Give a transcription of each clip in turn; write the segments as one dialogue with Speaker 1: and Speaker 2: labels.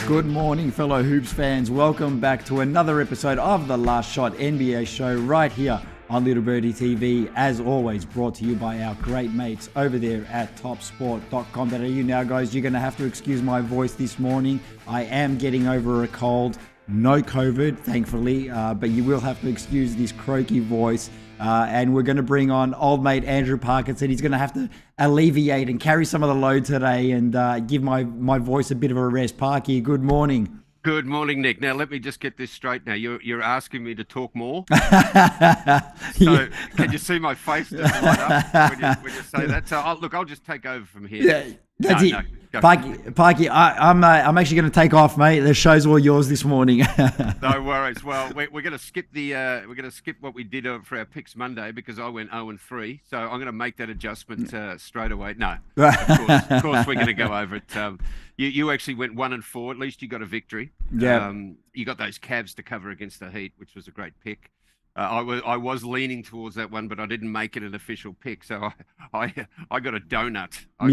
Speaker 1: Good morning, fellow Hoops fans. Welcome back to another episode of The Last Shot NBA show right here on Little Birdie TV. As always, brought to you by our great mates over there at topsport.com.au. Now, guys, you're going to have to excuse my voice this morning. I am getting over a cold. No COVID, thankfully, but you will have to excuse this croaky voice. And we're going to bring on old mate Andrew Parkinson. He's going to have to alleviate and carry some of the load today and give my voice a bit of a rest. Parky, good morning.
Speaker 2: Good morning, Nick. Now, let me just get this straight now. You're asking me to talk more? So, can you see my face just light up when you say that? So, I'll just take over from here.
Speaker 1: Yeah, that's it. Parky, I'm actually going to take off, mate. The show's all yours this morning.
Speaker 2: No worries. Well, we're going to skip what we did for our picks Monday because I went 0-3. So I'm going to make that adjustment straight away. No, of course we're going to go over it. You actually went 1-4. At least you got a victory.
Speaker 1: Yeah.
Speaker 2: You got those Cavs to cover against the Heat, which was a great pick. I was leaning towards that one, but I didn't make it an official pick, so I got a donut. I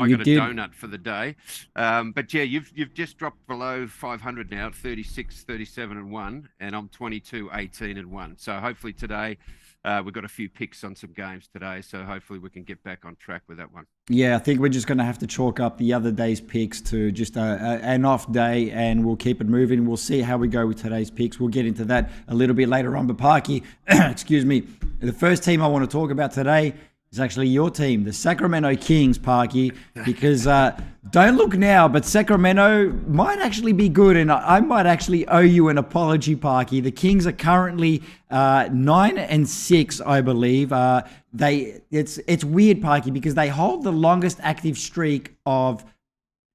Speaker 2: got a donut for the day. But yeah, you've just dropped below 500 now, 36, 37-1, and I'm 22, 18-1. So hopefully today we've got a few picks on some games today, so hopefully we can get back on track with that one.
Speaker 1: Yeah, I think we're just going to have to chalk up the other day's picks to just an off day, and we'll keep it moving. We'll see how we go with today's picks. We'll get into that a little bit later on. But Parky, excuse me, the first team I want to talk about today is actually your team, the Sacramento Kings, Parky, because don't look now, but Sacramento might actually be good, and I might actually owe you an apology, Parky. The Kings are currently 9-6, I believe. It's weird, Parky, because they hold the longest active streak of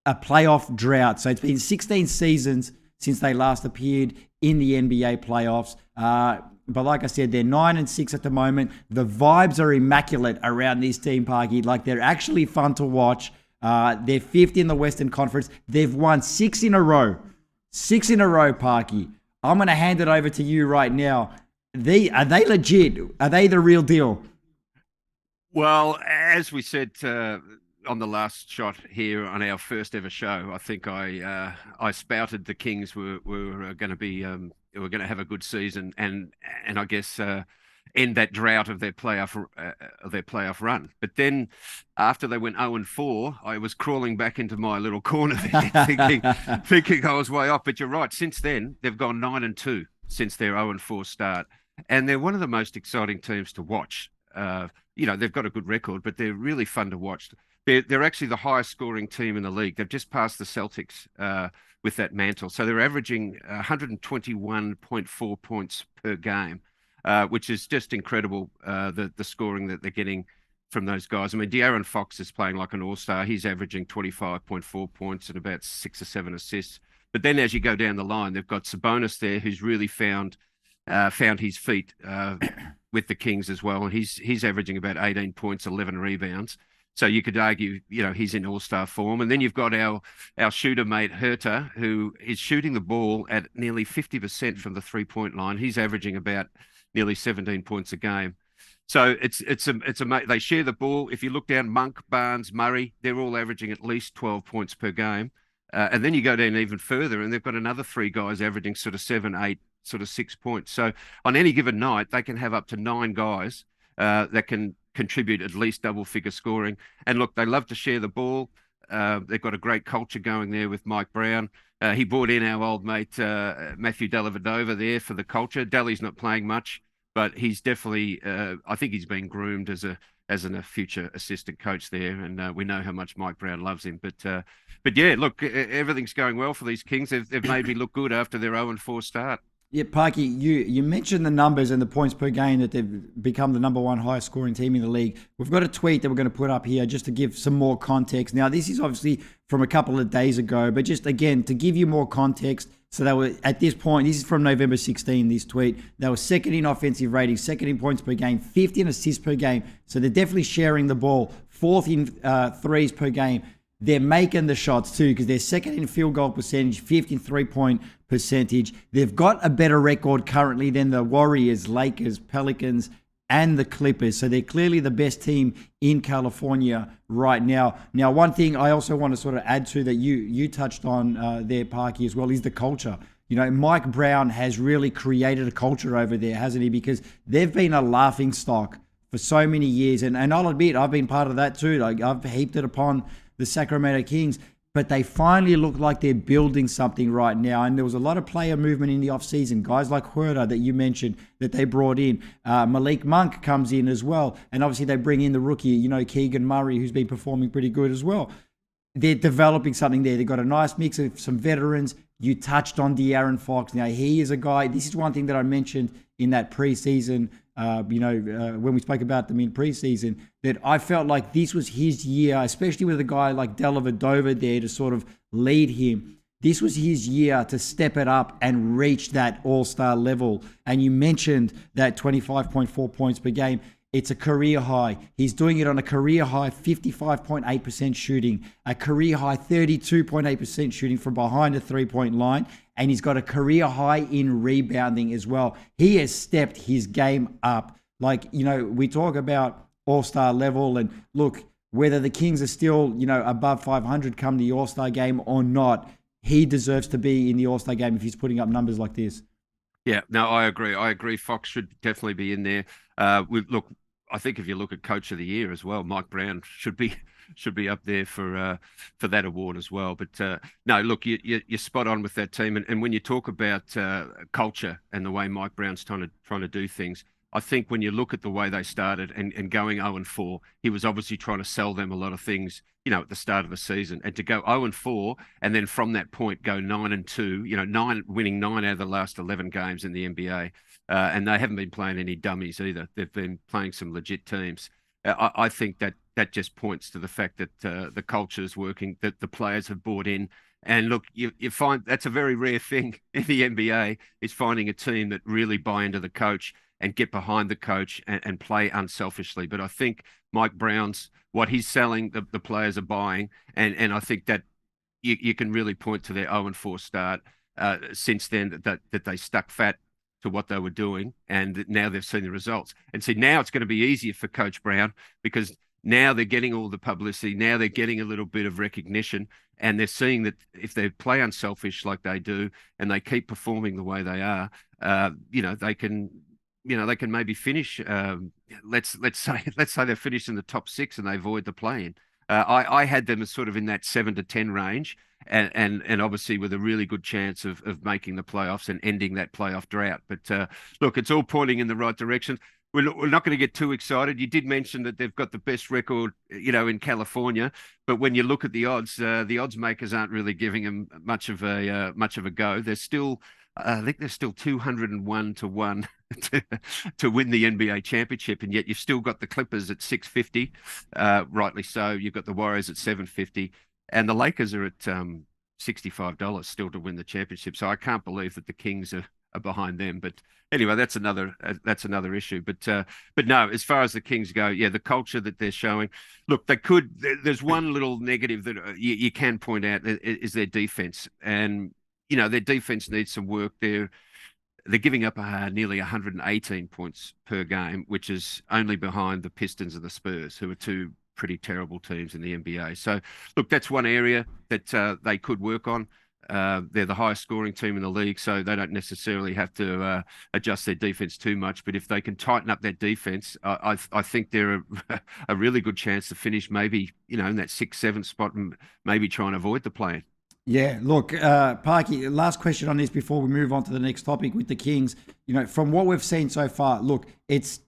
Speaker 1: a playoff drought. So it's been 16 seasons since they last appeared in the NBA playoffs. But like I said, they're 9-6 at the moment. The vibes are immaculate around this team, Parky. Like, they're actually fun to watch. They're fifth in the Western Conference. They've won 6 in a row. 6 in a row, Parky. I'm going to hand it over to you right now. Are they legit? Are they the real deal?
Speaker 2: Well, as we said on the last shot here on our first ever show, I think I spouted the Kings were going to be were going to have a good season and I guess end that drought of their playoff run. But then after they went 0-4, I was crawling back into my little corner there, thinking I was way off. But you're right. Since then, they've gone 9-2 since their 0-4 start, and they're one of the most exciting teams to watch. They've got a good record, but they're really fun to watch. They're actually the highest scoring team in the league. They've just passed the Celtics with that mantle. So they're averaging 121.4 points per game, which is just incredible, the scoring that they're getting from those guys. I mean, De'Aaron Fox is playing like an all-star. He's averaging 25.4 points and about 6 or 7 assists. But then as you go down the line, they've got Sabonis there, who's really found his feet with the Kings as well. And he's averaging about 18 points, 11 rebounds. So you could argue, he's in all-star form. And then you've got our shooter mate, Herter, who is shooting the ball at nearly 50% from the three-point line. He's averaging about nearly 17 points a game. So they share the ball. If you look down, Monk, Barnes, Murray, they're all averaging at least 12 points per game. And then you go down even further, and they've got another 3 guys averaging sort of 7, 8, sort of 6 points. So on any given night, they can have up to 9 guys that can contribute at least double-figure scoring. And look, they love to share the ball. They've got a great culture going there with Mike Brown. He brought in our old mate Matthew Dellavedova there for the culture. Dally's not playing much, but he's definitely, I think he's been groomed as a future assistant coach there, and we know how much Mike Brown loves him. But yeah, look, everything's going well for these Kings. They've made me look good after their 0-4 start.
Speaker 1: Yeah, Parky, you mentioned the numbers and the points per game that they've become the number 1 highest scoring team in the league. We've got a tweet that we're going to put up here just to give some more context. Now, this is obviously from a couple of days ago, but just again, to give you more context. So they were, at this point, this is from November 16, this tweet, they were second in offensive rating, second in points per game, 50 in assists per game. So they're definitely sharing the ball, 4th in threes per game. They're making the shots too, because they're second in field goal percentage, 5th in three-point percentage. They've got a better record currently than the Warriors, Lakers, Pelicans, and the Clippers. So they're clearly the best team in California right now. Now, one thing I also want to sort of add to that you touched on there, Parky, as well, is the culture. You know, Mike Brown has really created a culture over there, hasn't he? Because they've been a laughing stock for so many years. And I'll admit, I've been part of that too. Like, I've heaped it upon the Sacramento Kings. But they finally look like they're building something right now. And there was a lot of player movement in the offseason. Guys like Huerta that you mentioned that they brought in. Malik Monk comes in as well. And obviously they bring in the rookie, you know, Keegan Murray, who's been performing pretty good as well. They're developing something there. They've got a nice mix of some veterans. You touched on De'Aaron Fox. Now, he is a guy. This is one thing that I mentioned in that preseason, when we spoke about them in preseason, that I felt like this was his year, especially with a guy like Dellavedova there to sort of lead him. This was his year to step it up and reach that all-star level. And you mentioned that 25.4 points per game. It's a career high. He's doing it on a career high 55.8% shooting, a career high 32.8% shooting from behind the three-point line, and he's got a career high in rebounding as well. He has stepped his game up. Like, you know, we talk about all-star level, and look, whether the Kings are still, you know, above 500 come the all-star game or not, he deserves to be in the all-star game if he's putting up numbers like this.
Speaker 2: Yeah, no, I agree. I agree. Fox should definitely be in there. Look, I think if you look at Coach of the Year as well, Mike Brown should be up there for that award as well. But no, look, you're spot on with that team. And when you talk about culture and the way Mike Brown's trying to do things, I think when you look at the way they started and going 0-4, he was obviously trying to sell them a lot of things, you know, at the start of the season. And to go 0-4 and then from that point go 9-2, you know, winning 9 out of the last 11 games in the NBA. And they haven't been playing any dummies either. They've been playing some legit teams. I think that just points to the fact that the culture is working, that the players have bought in. And look, you find that's a very rare thing in the NBA, is finding a team that really buy into the coach and get behind the coach and play unselfishly. But I think Mike Brown's, what he's selling, the players are buying. And I think that you can really point to their 0-4 start since then, that they stuck fat to what they were doing, and now they've seen the results. And see, now it's going to be easier for Coach Brown, because now they're getting all the publicity. Now they're getting a little bit of recognition, and they're seeing that if they play unselfish like they do, and they keep performing the way they are, they can maybe finish. Let's say they finish in the top 6 and they avoid the play-in. I had them as sort of in that 7 to 10 range, and obviously with a really good chance of making the playoffs and ending that playoff drought. But look, it's all pointing in the right direction. We're not going to get too excited. You did mention that they've got the best record, you know, in California. But when you look at the odds makers aren't really giving them much of a go. They're still, I think they're still 201 to 1 to win the NBA championship, and yet you've still got the Clippers at 650, rightly so. You've got the Warriors at 750, and the Lakers are at $65 still to win the championship. So I can't believe that the Kings are behind them. But anyway, that's another issue. But no, as far as the Kings go, yeah, the culture that they're showing. Look, there's one little negative that you can point out is their defense, and you know their defense needs some work. They're giving up nearly 118 points per game, which is only behind the Pistons and the Spurs, who are two pretty terrible teams in the NBA. So, look, that's one area that they could work on. They're the highest scoring team in the league, so they don't necessarily have to adjust their defense too much. But if they can tighten up that defense, I think they're a really good chance to finish maybe, you know, in that 6-7 spot and maybe try and avoid the play-in.
Speaker 1: Yeah, look, Parky, last question on this before we move on to the next topic with the Kings. You know, from what we've seen so far, look, it's,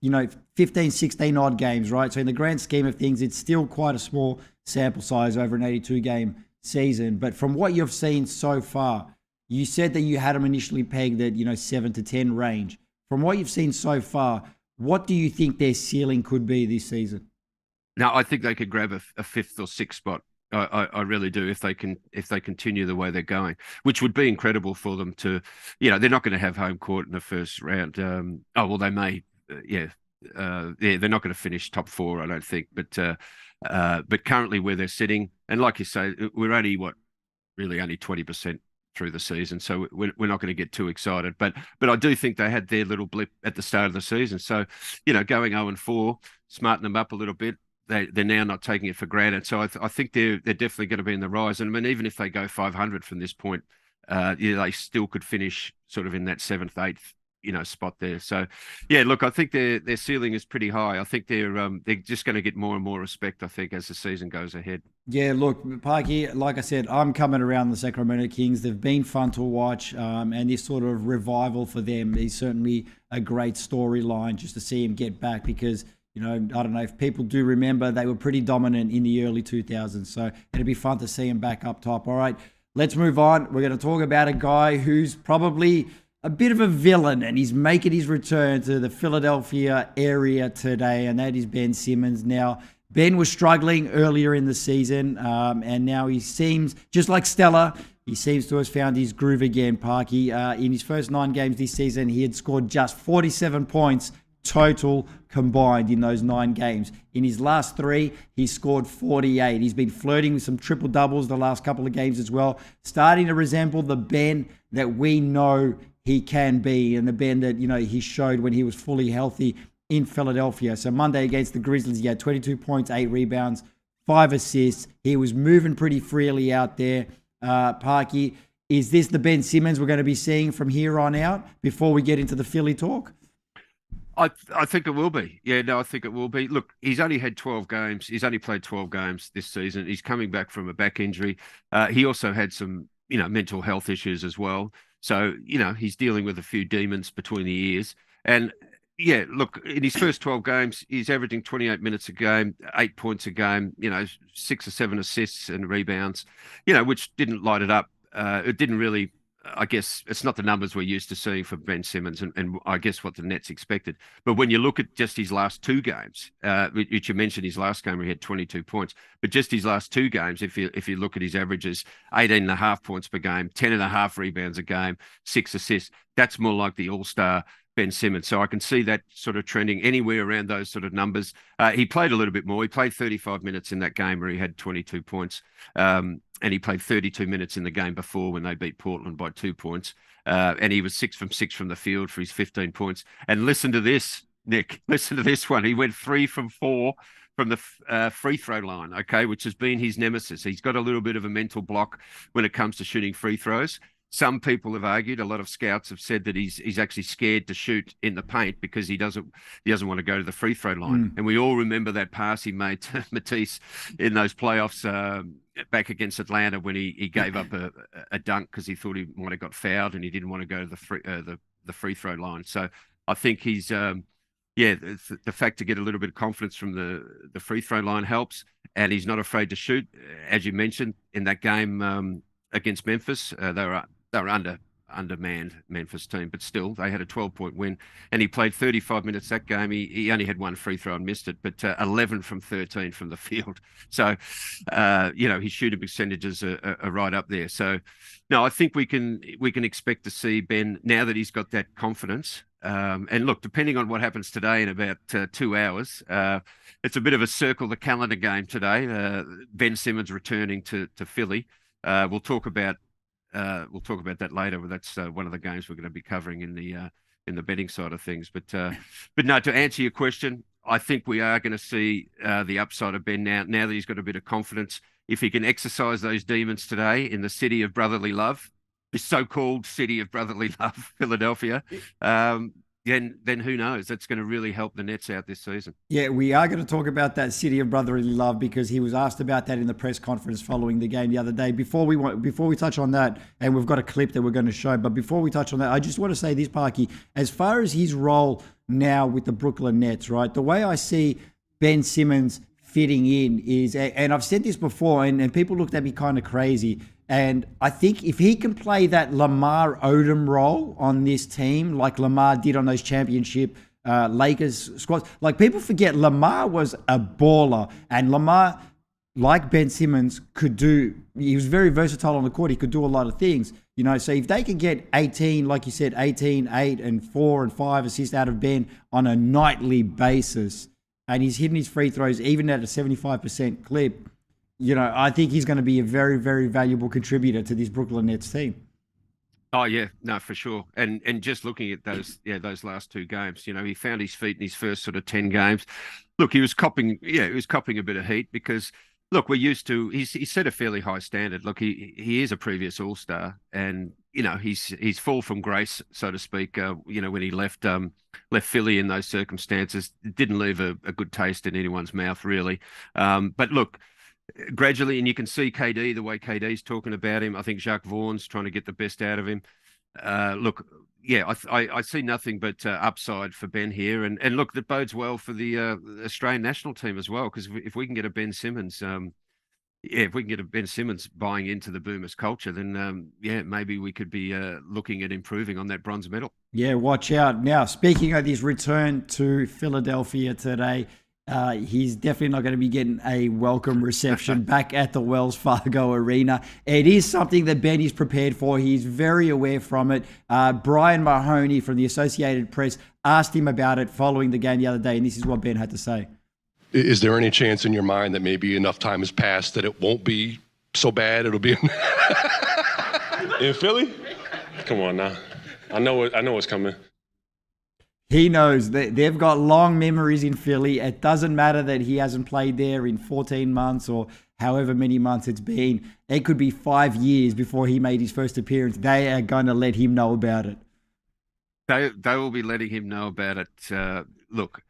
Speaker 1: 15, 16 odd games, right? So in the grand scheme of things, it's still quite a small sample size over an 82-game season. But from what you've seen so far, you said that you had them initially pegged at, 7 to 10 range. From what you've seen so far, what do you think their ceiling could be this season?
Speaker 2: Now, I think they could grab a 5th or 6th spot. I really do, if they continue the way they're going, which would be incredible for them to, they're not going to have home court in the first round. They may, they're not going to finish top 4, I don't think. But currently where they're sitting, and like you say, we're only only 20% through the season. So we're not going to get too excited. But I do think they had their little blip at the start of the season. So, going 0-4, smarten them up a little bit. They're now not taking it for granted. So I think they're definitely going to be in the rise. And I mean, even if they go 500 from this point, they still could finish sort of in that 7th, 8th, spot there. So, yeah, look, I think their ceiling is pretty high. I think they're just going to get more and more respect, I think, as the season goes ahead.
Speaker 1: Yeah, look, Parky, like I said, I'm coming around the Sacramento Kings. They've been fun to watch, and this sort of revival for them is certainly a great storyline just to see him get back because, I don't know if people do remember, they were pretty dominant in the early 2000s. So it'd be fun to see him back up top. All right, let's move on. We're going to talk about a guy who's probably a bit of a villain, and he's making his return to the Philadelphia area today, and that is Ben Simmons. Now, Ben was struggling earlier in the season, and now he seems, just like Stella, he seems to have found his groove again, Parky. In his first 9 games this season, he had scored just 47 points total combined in those 9 games. In his last 3, he scored 48. He's been flirting with some triple doubles the last couple of games as well, starting to resemble the Ben that we know he can be and the Ben that, he showed when he was fully healthy in Philadelphia. So Monday against the Grizzlies, he had 22 points, 8 rebounds, 5 assists. He was moving pretty freely out there. Parky, is this the Ben Simmons we're going to be seeing from here on out before we get into the Philly talk?
Speaker 2: I think it will be. Yeah, no, I think it will be. Look, he's only had 12 games. He's only played 12 games this season. He's coming back from a back injury. He also had some, mental health issues as well. So, he's dealing with a few demons between the ears. And yeah, look, in his first 12 games, he's averaging 28 minutes a game, 8 points a game, 6 or 7 assists and rebounds, which didn't light it up. It didn't really, I guess it's not the numbers we're used to seeing for Ben Simmons and I guess what the Nets expected. But when you look at just his last 2 games, which you mentioned his last game where he had 22 points, but just his last 2 games, if you look at his averages, 18.5 points per game, 10.5 rebounds a game, 6 assists, that's more like the all-star Ben Simmons. So I can see that sort of trending anywhere around those sort of numbers. He played a little bit more. He played 35 minutes in that game where he had 22 points. And he played 32 minutes in the game before when they beat Portland by 2 points. And he was 6 from 6 from the field for his 15 points. And listen to this, Nick. Listen to this one. He went 3 from 4 from the free throw line, okay, which has been his nemesis. He's got a little bit of a mental block when it comes to shooting free throws. Some people have argued, a lot of scouts have said that he's actually scared to shoot in the paint because he doesn't want to go to the free throw line. And we all remember that pass he made to Matisse in those playoffs back against Atlanta when he gave up a dunk because he thought he might have got fouled and he didn't want to go to the free throw line. So I think he's the fact to get a little bit of confidence from the free throw line helps, and he's not afraid to shoot. As you mentioned in that game against Memphis, they were undermanned Memphis team, but still they had a 12-point win, and he played 35 minutes that game. He only had 1 free throw and missed it, but 11 from 13 from the field. So, his shooting percentages are right up there. So, no, I think we can expect to see Ben now that he's got that confidence. And look, depending on what happens today in about 2 hours, it's a bit of a circle the calendar game today. Ben Simmons returning to Philly. We'll talk about that later. That's one of the games we're going to be covering in the betting side of things. But no, to answer your question, I think we are going to see the upside of Ben now that he's got a bit of confidence. If he can exercise those demons today in the city of brotherly love, the so-called city of brotherly love, Philadelphia, then who knows? That's going to really help the Nets out this season.
Speaker 1: Yeah, we are going to talk about that city of brotherly love because he was asked about that in the press conference following the game the other day. Before we touch on that, and we've got a clip that we're going to show, but before we touch on that, I just want to say this, Parky, as far as his role now with the Brooklyn Nets, right? The way I see Ben Simmons fitting in is, and I've said this before, and people looked at me kind of crazy, and I think if he can play that Lamar Odom role on this team, like Lamar did on those championship Lakers squads, like people forget Lamar was a baller, and Lamar, like Ben Simmons, he was very versatile on the court. He could do a lot of things, so if they can get 18, like you said, 18, 8 and 4 and 5 assists out of Ben on a nightly basis, and he's hitting his free throws even at a 75% clip, I think he's going to be a very, very valuable contributor to this Brooklyn Nets team.
Speaker 2: Oh yeah, no, for sure. And just looking at those last two games, he found his feet in his first sort of 10 games. Look, he was copping a bit of heat because look, we're used to he's set a fairly high standard. Look, he is a previous all-star and he's fall from grace, so to speak, when he left Philly in those circumstances, it didn't leave a good taste in anyone's mouth, really. But look, gradually, and you can see KD, the way KD's talking about him. I think Jacques Vaughn's trying to get the best out of him. Look, yeah, I see nothing but upside for Ben here, and look, that bodes well for the Australian national team as well. Because if we can get a Ben Simmons, if we can get a Ben Simmons buying into the Boomers culture, then yeah, maybe we could be looking at improving on that bronze medal.
Speaker 1: Yeah, watch out. Now, speaking of his return to Philadelphia today, he's definitely not going to be getting a welcome reception back at the Wells Fargo Arena. It is something that Ben is prepared for. He's very aware from it. Brian Mahoney from the Associated Press asked him about it following the game the other day, and this is what Ben had to say.
Speaker 3: Is there any chance in your mind that maybe enough time has passed that it won't be so bad? It'll be in Philly?
Speaker 4: Come on now. I know what's coming.
Speaker 1: He knows that they've got long memories in Philly. It doesn't matter that he hasn't played there in 14 months or however many months it's been. It could be 5 years before he made his first appearance. They are going to let him know about it.
Speaker 2: They will be letting him know about it. Look,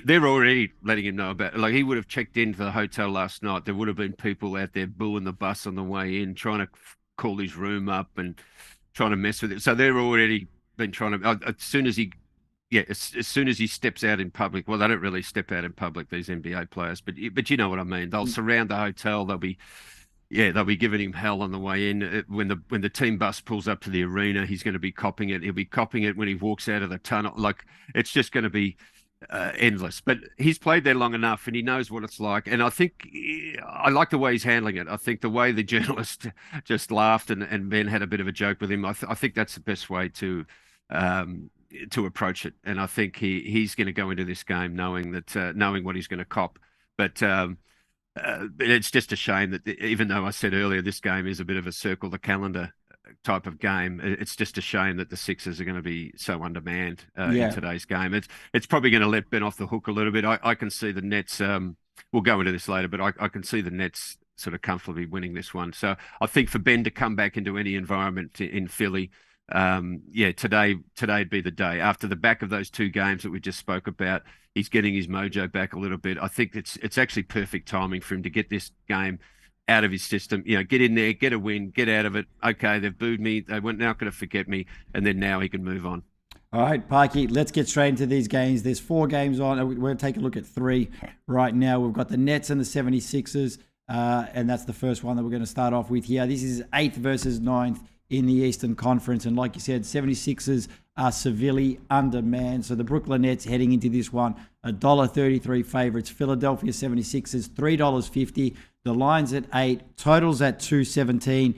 Speaker 2: they're already letting him know about it. Like, he would have checked into the hotel last night. There would have been people out there booing the bus on the way in, trying to call his room up and trying to mess with it. So they're already been trying to, as soon as he steps out in public, well, they don't really step out in public, these NBA players, but you know what I mean. They'll surround the hotel. They'll be giving him hell on the way in. When the team bus pulls up to the arena, he's going to be copping it. He'll be copping it when he walks out of the tunnel. Like, it's just going to be endless. But he's played there long enough, and he knows what it's like. And I think I like the way he's handling it. I think the way the journalist just laughed and Ben had a bit of a joke with him. I think that's the best way to approach it. And I think he's going to go into this game knowing what he's going to cop. But it's just a shame that even though I said earlier this game is a bit of a circle the calendar type of game, it's just a shame that the Sixers are going to be so undermanned in today's game. It's probably going to let Ben off the hook a little bit. I can see the Nets. We'll go into this later, but I can see the Nets sort of comfortably winning this one. So I think for Ben to come back into any environment in Philly, today'd be the day. After the back of those two games that we just spoke about, he's getting his mojo back a little bit. I think it's actually perfect timing for him to get this game out of his system. Get in there, get a win, get out of it. Okay, they've booed me. They weren't now going to forget me, and then now he can move on.
Speaker 1: All right, Parky, let's get straight into these games. There's 4 games on. We're going to take a look at 3 right now. We've got the Nets and the 76ers, and that's the first one that we're going to start off with here. This is 8th versus 9th in the Eastern Conference. And like you said, 76ers are severely undermanned. So the Brooklyn Nets heading into this one, $1.33 favorites. Philadelphia 76ers, $3.50. The line's at 8. Totals at 217.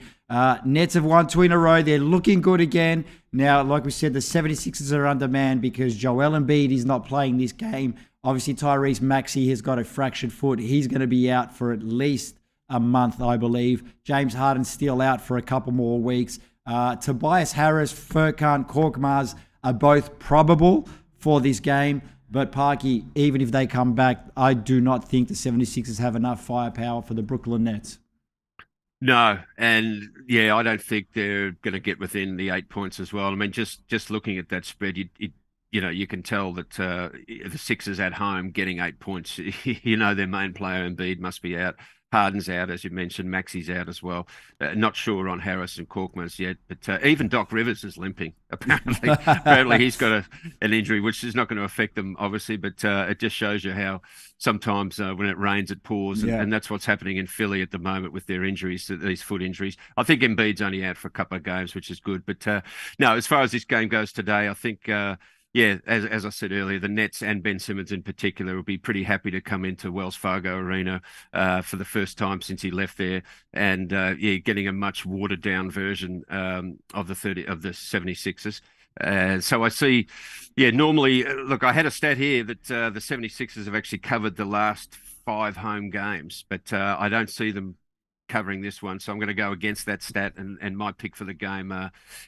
Speaker 1: Nets have won 2 in a row. They're looking good again. Now, like we said, the 76ers are undermanned because Joel Embiid is not playing this game. Obviously, Tyrese Maxey has got a fractured foot. He's going to be out for at least a month, I believe. James Harden's still out for a couple more weeks. Tobias Harris, Furkan Korkmaz are both probable for this game. But Parky, even if they come back, I do not think the 76ers have enough firepower for the Brooklyn Nets.
Speaker 2: No, and I don't think they're going to get within the 8 points as well. I mean, just looking at that spread, you can tell that the Sixers at home getting 8 points. Their main player Embiid must be out. Harden's out, as you mentioned. Maxey's out as well. Not sure on Harris and Korkmaz yet, but even Doc Rivers is limping. Apparently he's got an injury, which is not going to affect them, obviously. But it just shows you how sometimes when it rains, it pours, and that's what's happening in Philly at the moment with their injuries, these foot injuries. I think Embiid's only out for a couple of games, which is good. But no, as far as this game goes today, I think. As I said earlier, the Nets and Ben Simmons in particular will be pretty happy to come into Wells Fargo Arena for the first time since he left there, and getting a much watered down version of the 76ers. So I see, normally, look, I had a stat here that the 76ers have actually covered the last 5 home games, but I don't see them covering this one. So I'm going to go against that stat, and my pick for the game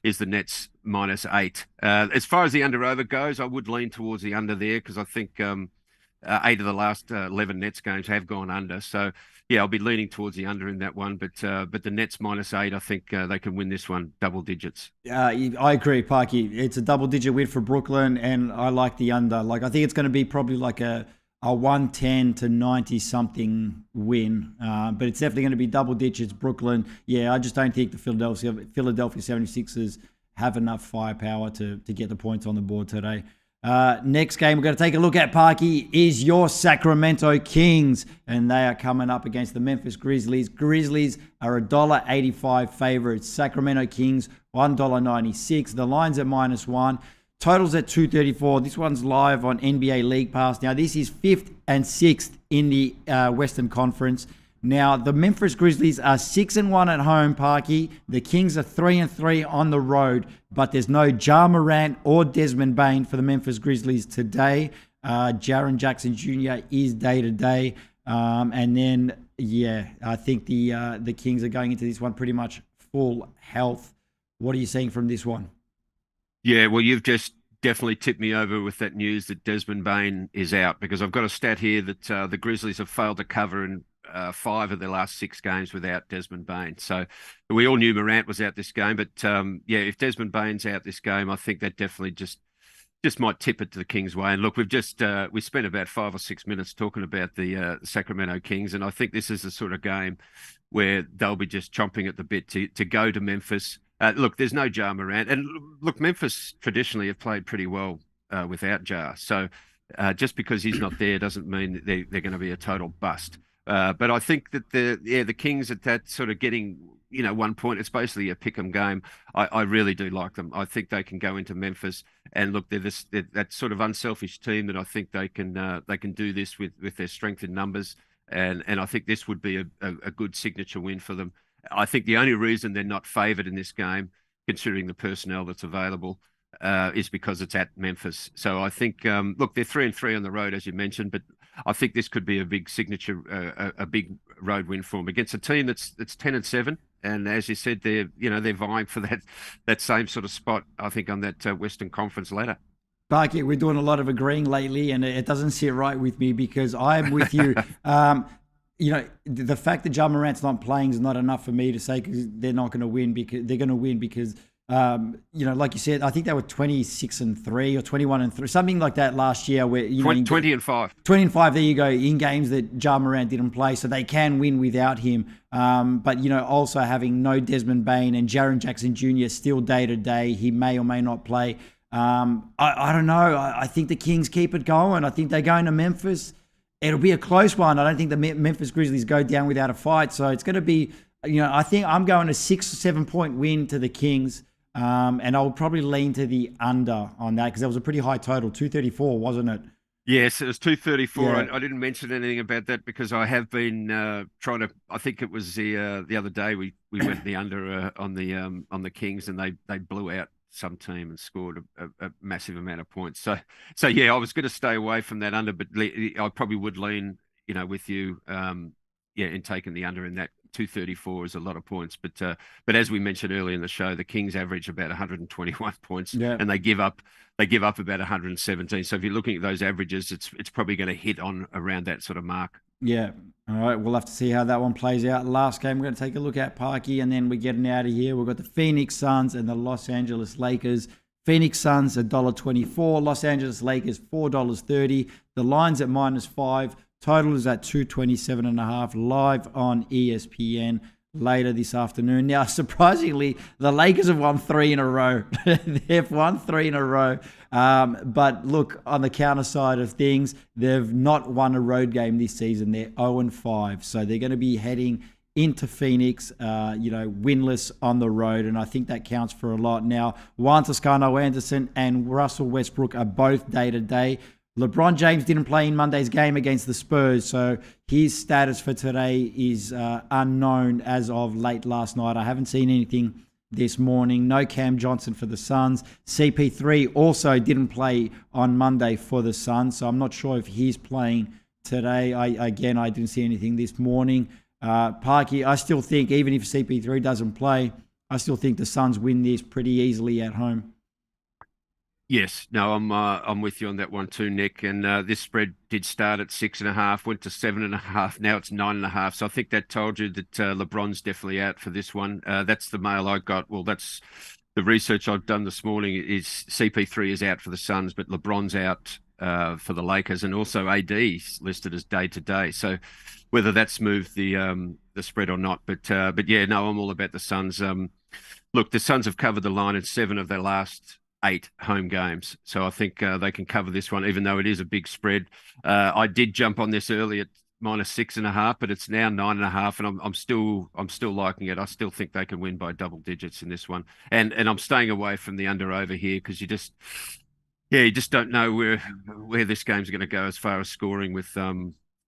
Speaker 2: is the Nets -8. As far as the under-over goes, I would lean towards the under there because I think 8 of the last 11 Nets games have gone under. So, yeah, I'll be leaning towards the under in that one. But the Nets -8, I think they can win this one double digits.
Speaker 1: I agree, Parky. It's a double-digit win for Brooklyn, and I like the under. Like, I think it's going to be probably like a 110 to 90 something win, but it's definitely going to be double digits. Brooklyn, yeah, I just don't think the Philadelphia 76ers have enough firepower to get the points on the board today. Next game we're going to take a look at, Parky, is your Sacramento Kings, and they are coming up against the Memphis Grizzlies. Grizzlies are $1.85 favorites. Sacramento Kings $1.96. The line's at -1. Totals at 234. This one's live on NBA League Pass. Now, this is 5th and 6th in the Western Conference. Now, the Memphis Grizzlies are 6-1 at home, Parky. The Kings are 3-3 on the road, but there's no Ja Morant or Desmond Bane for the Memphis Grizzlies today. Jaren Jackson Jr. is day-to-day. And then, yeah, I think the Kings are going into this one pretty much full health. What are you seeing from this one?
Speaker 2: Yeah, well, you've just definitely tipped me over with that news that Desmond Bane is out, because I've got a stat here that the Grizzlies have failed to cover in 5 of their last 6 games without Desmond Bane. So we all knew Morant was out this game, but yeah, if Desmond Bane's out this game, I think that definitely just might tip it to the Kings' way. And look, we've just we spent about 5 or 6 minutes talking about the Sacramento Kings, and I think this is the sort of game where they'll be just chomping at the bit to go to Memphis. Look, there's no Ja Morant. And look, Memphis traditionally have played pretty well without Ja. So just because he's not there doesn't mean that they're going to be a total bust. But I think that the Kings at that sort of getting, 1 point, it's basically a pick-em game. I really do like them. I think they can go into Memphis and look, they're that sort of unselfish team that I think they can do this with their strength in numbers. And I think this would be a good signature win for them. I think the only reason they're not favoured in this game, considering the personnel that's available, is because it's at Memphis. So I think, look, they're 3-3 on the road, as you mentioned, but I think this could be a big signature, a big road win for them against a team that's 10-7. And as you said, they're vying for that same sort of spot, I think, on that Western Conference ladder.
Speaker 1: Barky, we're doing a lot of agreeing lately, and it doesn't sit right with me because I'm with you. The fact that Ja Morant's not playing is not enough for me to say because they're not going to win, because they're going to win because, like you said, I think they were 26-3 or 21-3, something like that last year. Where
Speaker 2: 20-5.
Speaker 1: 20-5. There you go, in games that Ja Morant didn't play, so they can win without him. But also having no Desmond Bane and Jaren Jackson Jr. still day to day, he may or may not play. I don't know. I think the Kings keep it going. I think they're going to Memphis. It'll be a close one. I don't think the Memphis Grizzlies go down without a fight. So it's going to be, I think I'm going a 6 or 7 point win to the Kings. And I'll probably lean to the under on that because that was a pretty high total, 234, wasn't it?
Speaker 2: Yes, it was 234.
Speaker 1: Yeah.
Speaker 2: I didn't mention anything about that because I have been trying to. I think it was the other day we went the under on the Kings, and they blew out some team and scored a massive amount of points. So yeah, I was going to stay away from that under, but I probably would lean, with you, in taking the under in that. 234 is a lot of points, but as we mentioned earlier in the show, the Kings average about 121 points, and they give up about 117. So if you're looking at those averages, it's probably going to hit on around that sort of mark.
Speaker 1: Yeah. All right. We'll have to see how that one plays out. Last game we're going to take a look at, Parky, and then we're getting out of here. We've got the Phoenix Suns and the Los Angeles Lakers. Phoenix Suns $1.24. Los Angeles Lakers $4.30. The line's at -5. Total is at 227.5, live on ESPN later this afternoon. Now, surprisingly, the Lakers have won 3 in a row. They've won 3 in a row. But look, on the counter side of things, they've not won a road game this season. They're 0-5. So they're going to be heading into Phoenix, winless on the road. And I think that counts for a lot. Now, Juan Toscano Anderson and Russell Westbrook are both day-to-day. LeBron James didn't play in Monday's game against the Spurs, so his status for today is unknown as of late last night. I haven't seen anything this morning. No Cam Johnson for the Suns. CP3 also didn't play on Monday for the Suns, so I'm not sure if he's playing today. I didn't see anything this morning. Parky, I still think even if CP3 doesn't play, I still think the Suns win this pretty easily at home.
Speaker 2: Yes, no, I'm with you on that one too, Nick. And this spread did start at 6.5, went to 7.5. Now it's 9.5. So I think that told you that LeBron's definitely out for this one. That's the mail I got. Well, that's the research I've done this morning. Is CP3 is out for the Suns, but LeBron's out for the Lakers, and also AD's listed as day to day. So whether that's moved the spread or not, but yeah, no, I'm all about the Suns. Look, the Suns have covered the line in 7 of their last 8 home games. So I think they can cover this one, even though it is a big spread. I did jump on this early at -6.5, but it's now 9.5, and I'm still liking it. I still think they can win by double digits in this one. And I'm staying away from the under over here because you just don't know where this game's going to go as far as scoring with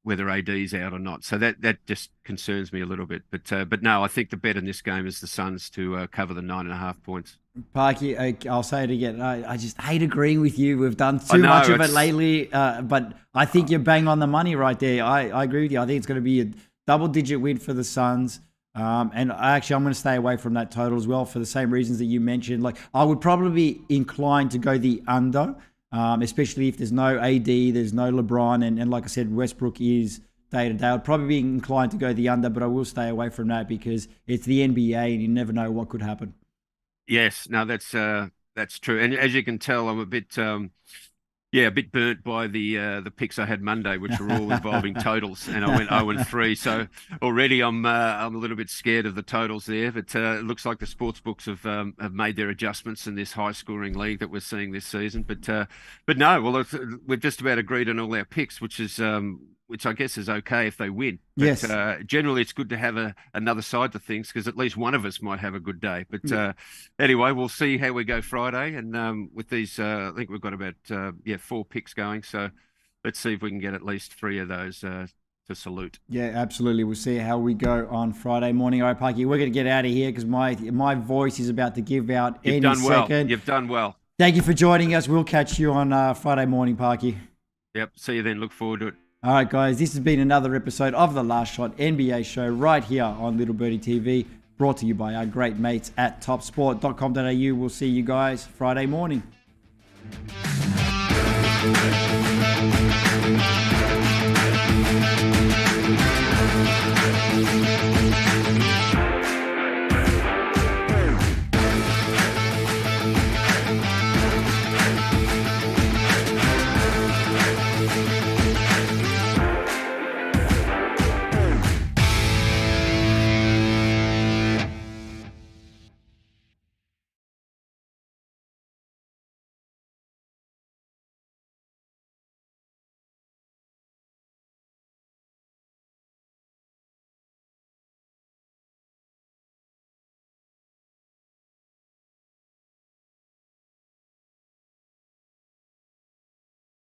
Speaker 2: whether AD's out or not. So that just concerns me a little bit. But no, I think the bet in this game is the Suns to cover the 9.5 points.
Speaker 1: Parky, I'll say it again. I just hate agreeing with you. We've done too much of it lately, but I think you're bang on the money right there. I agree with you. I think it's going to be a double-digit win for the Suns. And I'm going to stay away from that total as well for the same reasons that you mentioned. Like, I would probably be inclined to go the under, especially if there's no AD, there's no LeBron, and like I said, Westbrook is day to day. I'd probably be inclined to go the under, but I will stay away from that because it's the NBA and you never know what could happen.
Speaker 2: Yes, no, that's true. And as you can tell, I'm a bit burnt by the picks I had Monday, which were all involving totals, and I went 0-3. So already I'm a little bit scared of the totals there. But it looks like the sports books have made their adjustments in this high scoring league that we're seeing this season. But no, well, we've just about agreed on all our picks, which I guess is okay if they win. But,
Speaker 1: yes.
Speaker 2: Generally, it's good to have another side to things because at least one of us might have a good day. But anyway, we'll see how we go Friday. And with these, I think we've got about 4 picks going. So let's see if we can get at least 3 of those to salute.
Speaker 1: Yeah, absolutely. We'll see how we go on Friday morning. All right, Parky, we're going to get out of here because my voice is about to give out any second.
Speaker 2: You've done well.
Speaker 1: Thank you for joining us. We'll catch you on Friday morning, Parky.
Speaker 2: Yep. See you then. Look forward to it.
Speaker 1: All right, guys, this has been another episode of The Last Shot NBA show right here on Little Birdie TV, brought to you by our great mates at topsport.com.au. We'll see you guys Friday morning.